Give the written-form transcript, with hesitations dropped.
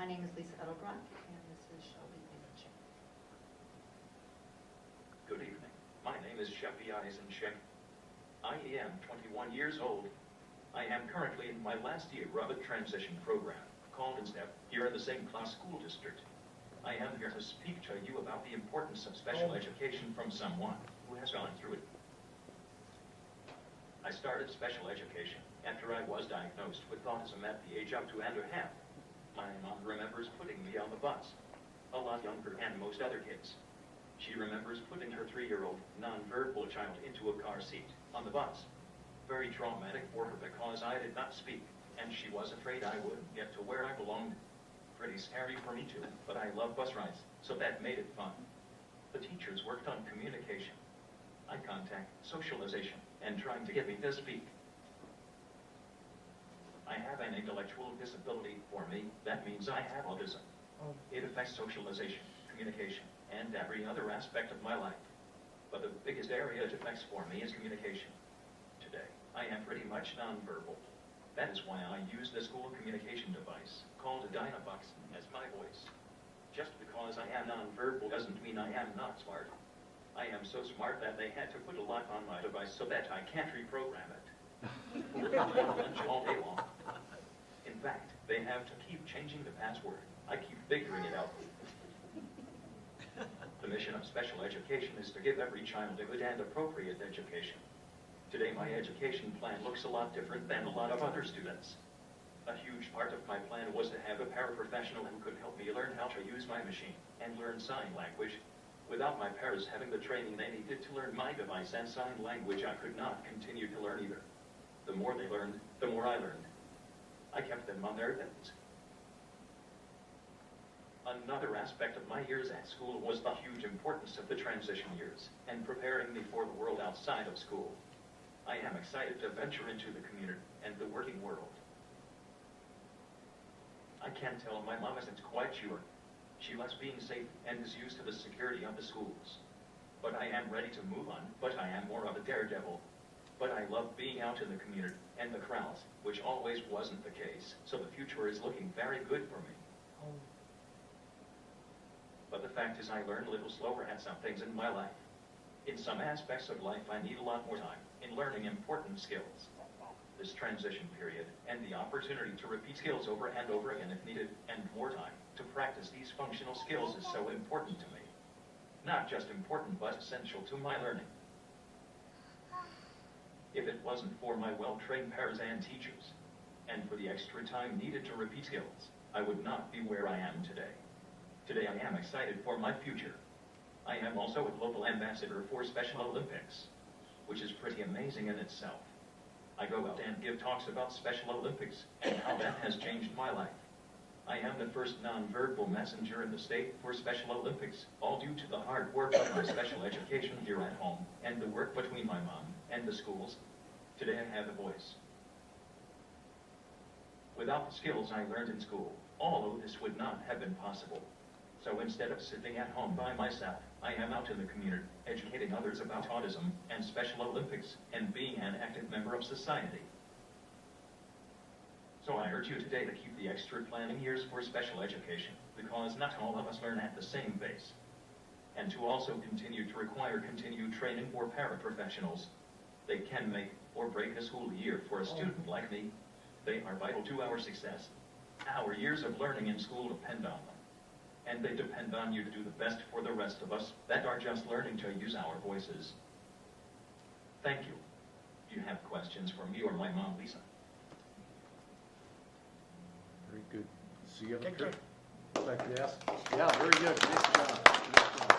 My name is Lisa Edelbrock, and this is Shelby and Lisa. Good evening. My name is Shelby and Lisa. I am 21 years old. I am currently in my last year of a transition program called INSTEP here in the St. Clair School District. I am here to speak to you about the importance of special education from someone who has gone through it. I started special education after I was diagnosed with autism at the age of 2.5. My mom remembers putting me on the bus, a lot younger than most other kids. She remembers putting her 3-year-old nonverbal child into a car seat on the bus. Very traumatic for her because I did not speak, and she was afraid I wouldn't get to where I belonged. Pretty scary for me too, but I love bus rides, so that made it fun. The teachers worked on communication, eye contact, socialization, and trying to get me to speak. I have an intellectual disability. For me, that means I have autism. It affects socialization, communication, and every other aspect of my life. But the biggest area it affects for me is communication. Today, I am pretty much nonverbal. That is why I use the school communication device called a Dynabox as my voice. Just because I am nonverbal doesn't mean I am not smart. I am so smart that they had to put a lock on my device so that I can't reprogram it. Lunch all day long. In fact, they have to keep changing the password. I keep figuring it out. The mission of special education is to give every child a good and appropriate education. Today, my education plan looks a lot different than a lot of other students. A huge part of my plan was to have a paraprofessional who could help me learn how to use my machine and learn sign language. Without my parents having the training they needed to learn my device and sign language, I could not continue to learn either. The more they learned, the more I learned. I kept them on their toes. Another aspect of my years at school was the huge importance of the transition years and preparing me for the world outside of school. I am excited to venture into the community and the working world. I can tell my mom isn't quite sure. She likes being safe and is used to the security of the schools. But I am ready to move on, but I am more of a daredevil. But I love being out in the community and the crowds, which always wasn't the case, so the future is looking very good for me. But the fact is I learn a little slower at some things in my life. In some aspects of life I need a lot more time in learning important skills. This transition period and the opportunity to repeat skills over and over again if needed, and more time to practice these functional skills is so important to me. Not just important, but essential to my learning. If it wasn't for my well-trained parents and teachers, and for the extra time needed to repeat skills, I would not be where I am today. Today I am excited for my future. I am also a global ambassador for Special Olympics, which is pretty amazing in itself. I go out and give talks about Special Olympics and how that has changed my life. I am the first nonverbal messenger in the state for Special Olympics, all due to the hard work of my special education here at home and the work between my mom and the schools. Today I have a voice. Without the skills I learned in school, all of this would not have been possible. So instead of sitting at home by myself, I am out in the community, educating others about autism and Special Olympics and being an active member of society. So I urge you today to keep the extra planning years for special education, because not all of us learn at the same pace. And to also continue to require continued training for paraprofessionals. They can make or break a school year for a student like me. They are vital to our success. Our years of learning in school depend on them. And they depend on you to do the best for the rest of us that are just learning to use our voices. Thank you. Do you have questions for me or my mom, Lisa? Very good. See you on the trip. Like to ask? Yeah, very good. Nice job. Nice job.